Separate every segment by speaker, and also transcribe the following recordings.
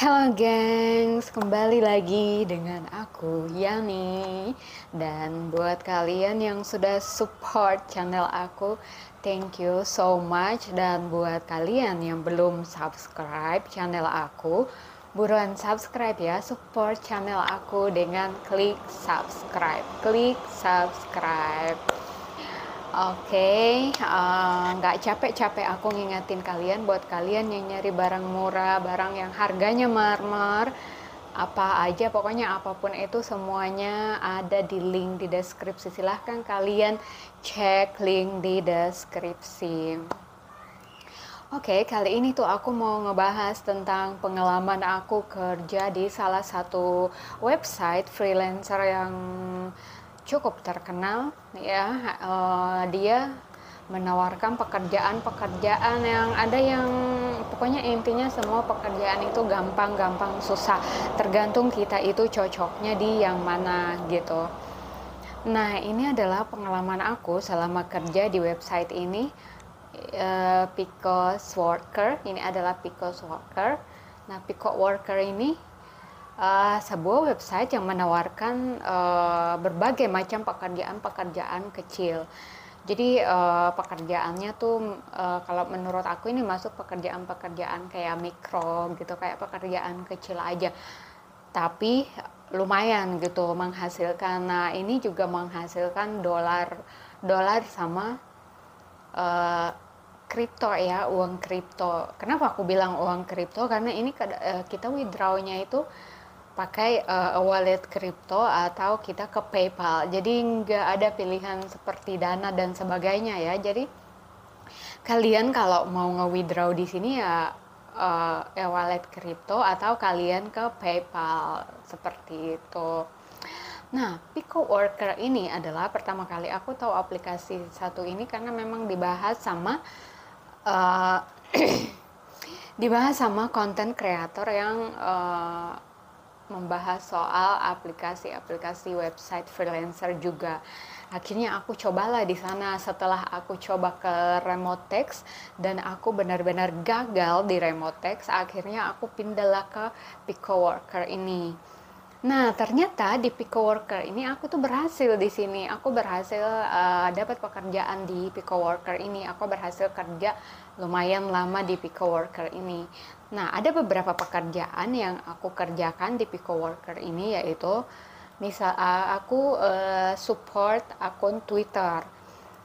Speaker 1: Halo gengs, kembali lagi dengan aku Yani. Dan buat kalian yang sudah support channel aku, thank you so much. Dan buat kalian yang belum subscribe channel aku, buruan subscribe ya, support channel aku dengan klik subscribe. Klik subscribe. Oke, nggak capek-capek aku ngingetin kalian buat kalian yang nyari barang murah, barang yang harganya marmer, apa aja, pokoknya apapun itu semuanya ada di link di deskripsi. Silahkan kalian cek link di deskripsi. Oke, kali ini tuh aku mau ngebahas tentang pengalaman aku kerja di salah satu website freelancer yang cukup terkenal ya. Dia menawarkan pekerjaan-pekerjaan yang ada yang pokoknya intinya semua pekerjaan itu gampang-gampang susah, tergantung kita itu cocoknya di yang mana gitu. Nah, ini adalah pengalaman aku selama kerja di website ini. Picos Worker, ini adalah Picos Worker. Nah, Picos Worker ini sebuah website yang menawarkan berbagai macam pekerjaan-pekerjaan kecil. Jadi pekerjaannya tuh kalau menurut aku ini masuk pekerjaan-pekerjaan kayak mikro gitu, kayak pekerjaan kecil aja. Tapi lumayan gitu menghasilkan. Nah, ini juga menghasilkan dolar sama kripto ya, uang kripto. Kenapa aku bilang uang kripto? Karena ini kita withdrawnya itu pakai wallet kripto atau kita ke PayPal. Jadi nggak ada pilihan seperti Dana dan sebagainya ya. Jadi kalian kalau mau nge-withdraw di sini ya wallet kripto atau kalian ke PayPal seperti itu. Nah, Pico Worker ini adalah pertama kali aku tahu aplikasi satu ini karena memang uh, dibahas sama konten kreator yang membahas soal aplikasi-aplikasi website freelancer juga. Akhirnya aku cobalah di sana. Setelah aku coba ke remote text dan aku benar-benar gagal di remote text, akhirnya aku pindahlah ke Pico Worker ini. Nah, ternyata di Pico Worker ini aku tuh berhasil di sini. Aku berhasil dapat pekerjaan di Pico Worker ini. Aku berhasil kerja lumayan lama di Pico Worker ini. Nah, ada beberapa pekerjaan yang aku kerjakan di Pico Worker ini, yaitu misal aku support akun Twitter.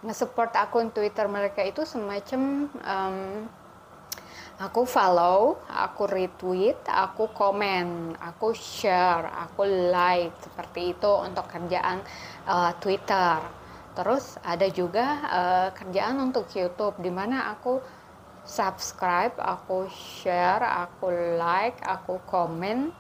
Speaker 1: Nge-support akun Twitter mereka itu semacam aku follow, aku retweet, aku komen, aku share, aku like, seperti itu untuk kerjaan Twitter. Terus ada juga kerjaan untuk YouTube, di mana aku subscribe, aku share, aku like, aku komen.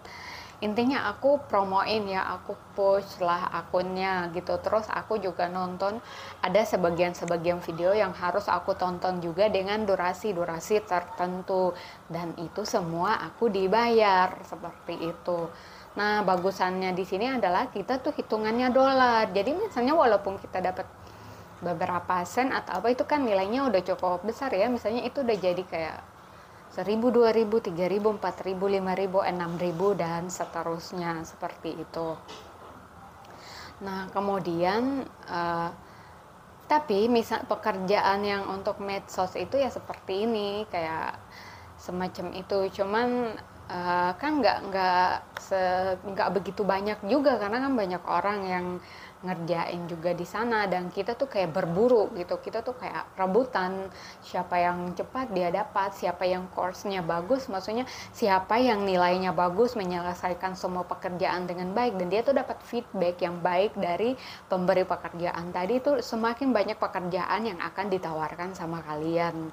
Speaker 1: Intinya aku promoin ya, aku push lah akunnya gitu. Terus aku juga nonton, ada sebagian video yang harus aku tonton juga dengan durasi-durasi tertentu, dan itu semua aku dibayar seperti itu. Nah, bagusannya di sini adalah kita tuh hitungannya dolar. Jadi misalnya walaupun kita dapat beberapa sen atau apa, itu kan nilainya udah cukup besar ya. Misalnya itu udah jadi kayak 1.000, 2.000, 3.000, 4.000, 5.000, 6.000 dan seterusnya seperti itu. Nah, kemudian tapi misal pekerjaan yang untuk medsos itu ya seperti ini, kayak semacam itu. Cuman kan nggak begitu banyak juga, karena kan banyak orang yang ngerjain juga di sana, dan kita tuh kayak berburu gitu. Kita tuh kayak rebutan, siapa yang cepat dia dapat, siapa yang course-nya bagus, maksudnya siapa yang nilainya bagus menyelesaikan semua pekerjaan dengan baik, dan dia tuh dapat feedback yang baik dari pemberi pekerjaan tadi, tuh semakin banyak pekerjaan yang akan ditawarkan sama kalian.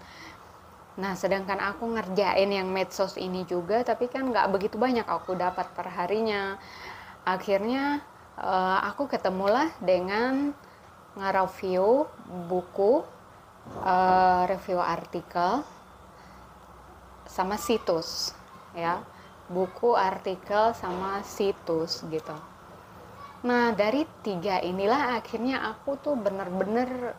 Speaker 1: Nah, sedangkan aku ngerjain yang medsos ini juga, tapi kan nggak begitu banyak aku dapat per harinya. Akhirnya aku ketemulah dengan nge-review buku, review artikel, sama situs ya. Buku, artikel, sama situs gitu. Nah, dari tiga inilah akhirnya aku tuh bener-bener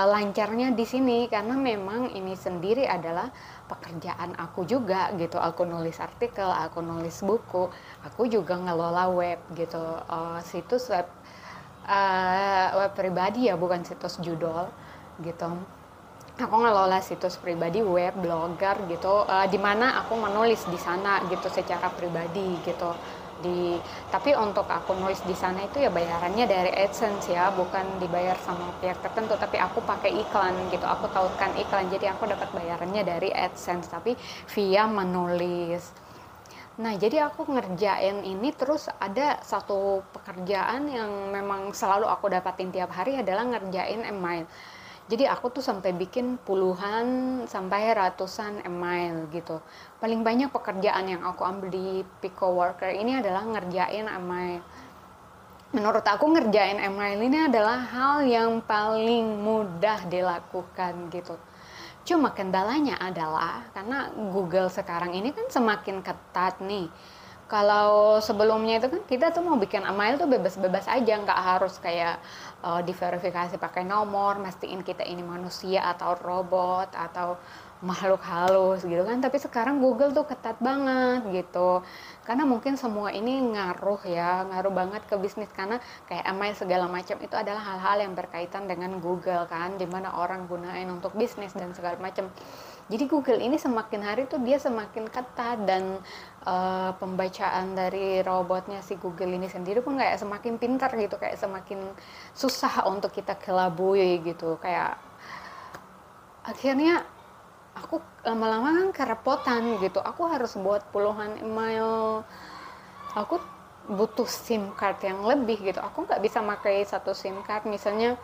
Speaker 1: lancarnya di sini karena memang ini sendiri adalah pekerjaan aku juga gitu. Aku nulis artikel, aku nulis buku, aku juga ngelola web gitu, situs web, web pribadi ya, bukan situs judul gitu. Aku ngelola situs pribadi web blogger gitu, di mana aku menulis di sana gitu secara pribadi gitu. Tapi untuk aku nulis di sana itu ya bayarannya dari AdSense ya, bukan dibayar sama pihak tertentu, tapi aku pakai iklan gitu, aku tautkan iklan, jadi aku dapat bayarannya dari AdSense tapi via menulis. Nah, jadi aku ngerjain ini, terus ada satu pekerjaan yang memang selalu aku dapatin tiap hari adalah ngerjain email. Jadi aku tuh sampai bikin puluhan sampai ratusan email gitu. Paling banyak pekerjaan yang aku ambil di Pico Worker ini adalah ngerjain email. Menurut aku ngerjain email ini adalah hal yang paling mudah dilakukan gitu. Cuma kendalanya adalah karena Google sekarang ini kan semakin ketat nih. Kalau sebelumnya itu kan kita tuh mau bikin email tuh bebas-bebas aja, nggak harus kayak diverifikasi pakai nomor, mastiin kita ini manusia atau robot atau makhluk halus gitu kan. Tapi sekarang Google tuh ketat banget gitu, karena mungkin semua ini ngaruh banget ke bisnis, karena kayak email segala macam itu adalah hal-hal yang berkaitan dengan Google kan, dimana orang gunain untuk bisnis dan segala macam. Jadi Google ini semakin hari tuh dia semakin ketat, dan pembacaan dari robotnya si Google ini sendiri pun kayak semakin pintar gitu, kayak semakin susah untuk kita kelabui gitu. Kayak akhirnya aku lama-lama kan kerepotan gitu, aku harus buat puluhan email, aku butuh SIM card yang lebih gitu, aku nggak bisa pakai satu SIM card. Misalnya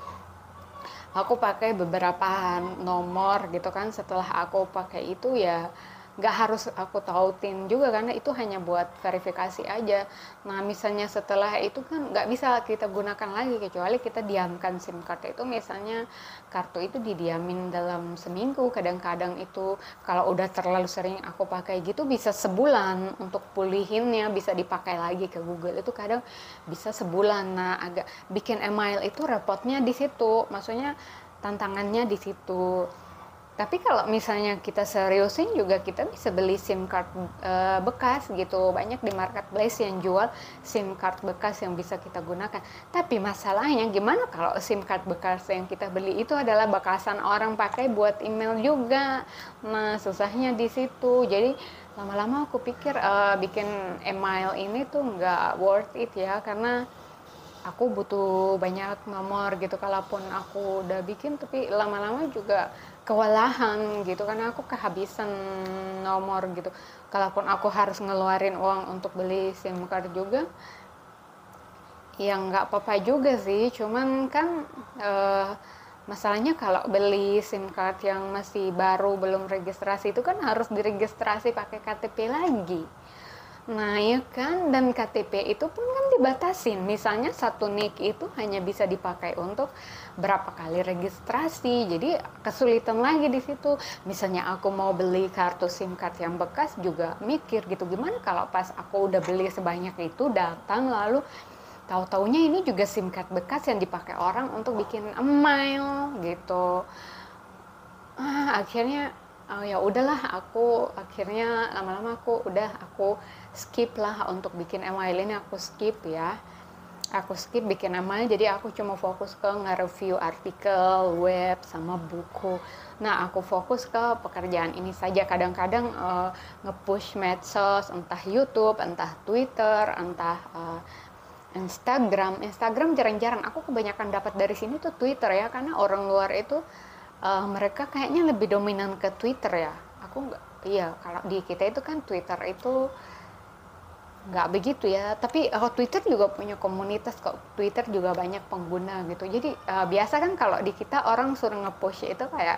Speaker 1: aku pakai beberapa nomor gitu kan, setelah aku pakai itu ya nggak harus aku tautin juga karena itu hanya buat verifikasi aja. Nah misalnya setelah itu kan nggak bisa kita gunakan lagi kecuali kita diamkan SIM card itu. Misalnya kartu itu didiamin dalam seminggu, kadang-kadang itu kalau udah terlalu sering aku pakai gitu bisa sebulan untuk pulihinnya, bisa dipakai lagi ke Google itu kadang bisa sebulan. Nah agak bikin email itu repotnya di situ, maksudnya tantangannya di situ. Tapi kalau misalnya kita seriusin juga kita bisa beli SIM card bekas gitu. Banyak di marketplace yang jual SIM card bekas yang bisa kita gunakan. Tapi masalahnya gimana kalau SIM card bekas yang kita beli itu adalah bekasan orang pakai buat email juga. Nah, susahnya di situ. Jadi lama-lama aku pikir bikin email ini tuh nggak worth it ya, karena aku butuh banyak nomor gitu. Kalaupun aku udah bikin tapi lama-lama juga kewalahan gitu karena aku kehabisan nomor gitu. Kalaupun aku harus ngeluarin uang untuk beli SIM card juga ya nggak apa-apa juga sih, cuman kan masalahnya kalau beli SIM card yang masih baru belum registrasi itu kan harus diregistrasi pakai KTP lagi. Nah ya kan, dan KTP itu pun kan dibatasin, misalnya satu NIK itu hanya bisa dipakai untuk berapa kali registrasi, jadi kesulitan lagi di situ. Misalnya aku mau beli kartu SIM card yang bekas juga mikir gitu, gimana kalau pas aku udah beli sebanyak itu datang lalu tahu-taunya ini juga SIM card bekas yang dipakai orang untuk bikin email gitu. Akhirnya ya udahlah, aku akhirnya lama-lama aku skip lah untuk bikin email ini, aku skip bikin email. Jadi aku cuma fokus ke nge-review artikel web sama buku. Nah aku fokus ke pekerjaan ini saja. Kadang-kadang nge-push medsos, entah YouTube, entah Twitter, entah Instagram jarang-jarang. Aku kebanyakan dapat dari sini tuh Twitter ya, karena orang luar itu mereka kayaknya lebih dominan ke Twitter ya. Aku nggak, iya kalau di kita itu kan Twitter itu nggak begitu ya. Tapi Twitter juga punya komunitas kok. Twitter juga banyak pengguna gitu. Jadi biasa kan kalau di kita orang suruh nge-push itu kayak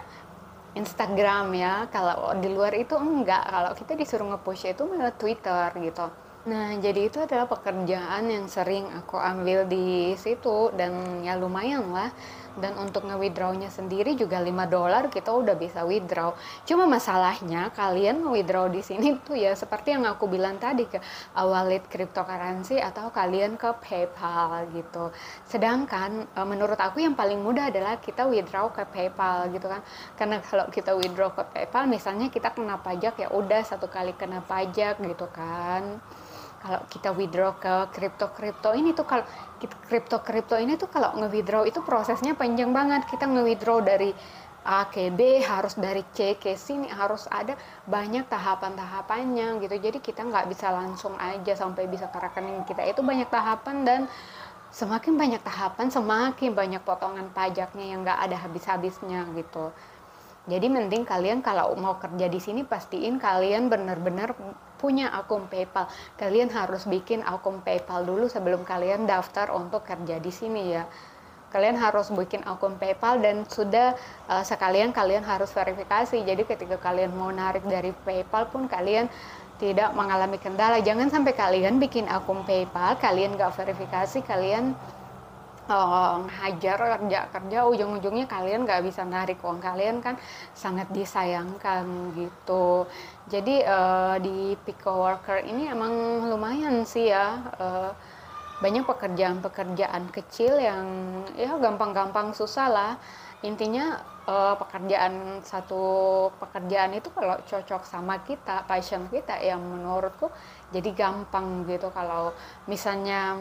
Speaker 1: Instagram ya. Kalau di luar itu enggak. Kalau kita disuruh nge-push itu malah Twitter gitu. Nah, jadi itu adalah pekerjaan yang sering aku ambil di situ dan ya lumayan lah. Dan untuk nge-withdraw-nya sendiri juga $5 kita udah bisa withdraw. Cuma masalahnya kalian nge-withdraw di sini tuh ya seperti yang aku bilang tadi ke wallet cryptocurrency atau kalian ke PayPal gitu. Sedangkan menurut aku yang paling mudah adalah kita withdraw ke PayPal gitu kan. Karena kalau kita withdraw ke PayPal misalnya kita kena pajak ya udah satu kali kena pajak gitu kan. Kalau kita withdraw ke kripto ini tuh kalau kripto ini tuh kalau nge-withdraw itu prosesnya panjang banget. Kita nge-withdraw dari A ke B, harus dari C ke sini, harus ada banyak tahapan-tahapannya gitu. Jadi kita nggak bisa langsung aja sampai bisa ke rekening kita. Itu banyak tahapan dan semakin banyak tahapan, semakin banyak potongan pajaknya yang nggak ada habis-habisnya gitu. Jadi mending kalian kalau mau kerja di sini pastiin kalian benar-benar punya akun PayPal. Kalian harus bikin akun PayPal dulu sebelum kalian daftar untuk kerja di sini ya. Kalian harus bikin akun PayPal dan sudah sekalian kalian harus verifikasi. Jadi ketika kalian mau narik dari PayPal pun kalian tidak mengalami kendala. Jangan sampai kalian bikin akun PayPal, kalian nggak verifikasi, kalian hajar kerja ujung-ujungnya kalian nggak bisa narik uang kalian kan sangat disayangkan gitu. Jadi di Pico Worker ini emang lumayan sih ya, banyak pekerjaan-pekerjaan kecil yang ya gampang-gampang susah lah intinya. Satu pekerjaan itu kalau cocok sama kita, passion kita, yang menurutku jadi gampang gitu. Kalau misalnya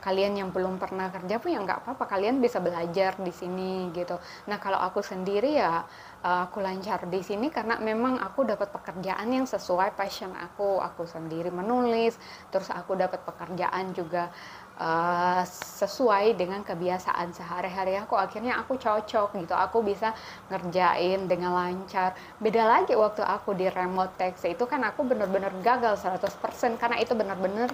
Speaker 1: kalian yang belum pernah kerja pun ya nggak apa-apa, kalian bisa belajar di sini gitu. Nah kalau aku sendiri ya aku lancar di sini karena memang aku dapat pekerjaan yang sesuai passion aku sendiri menulis, terus aku dapat pekerjaan juga sesuai dengan kebiasaan sehari-hari aku, akhirnya aku cocok gitu, aku bisa ngerjain dengan lancar. Beda lagi waktu aku di remote taxi itu kan aku bener-bener gagal 100% karena itu bener-bener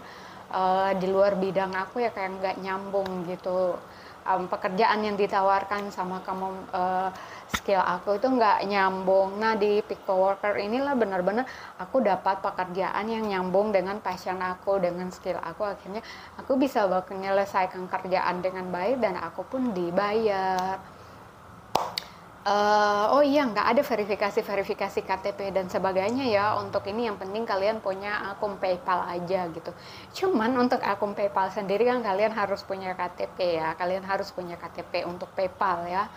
Speaker 1: di luar bidang aku ya, kayak nggak nyambung gitu. Pekerjaan yang ditawarkan sama kamu, skill aku itu nggak nyambung. Nah di Pico Worker inilah benar-benar aku dapat pekerjaan yang nyambung dengan passion aku, dengan skill aku, akhirnya aku bisa menyelesaikan kerjaan dengan baik dan aku pun dibayar. Oh iya, nggak ada verifikasi KTP dan sebagainya ya. Untuk ini yang penting kalian punya akun PayPal aja gitu. Cuman untuk akun PayPal sendiri kan kalian harus punya KTP ya. Kalian harus punya KTP untuk PayPal ya.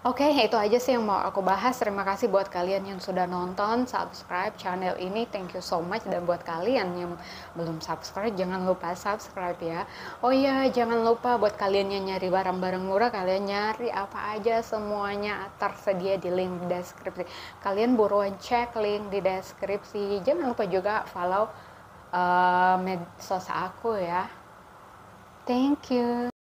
Speaker 1: Oke, itu aja sih yang mau aku bahas. Terima kasih buat kalian yang sudah nonton, subscribe channel ini. Thank you so much. Dan buat kalian yang belum subscribe, jangan lupa subscribe ya. Oh iya, jangan lupa buat kalian yang nyari barang-barang murah, kalian nyari apa aja, semuanya tersedia di link di deskripsi. Kalian buruan cek link di deskripsi. Jangan lupa juga follow medsos aku ya. Thank you.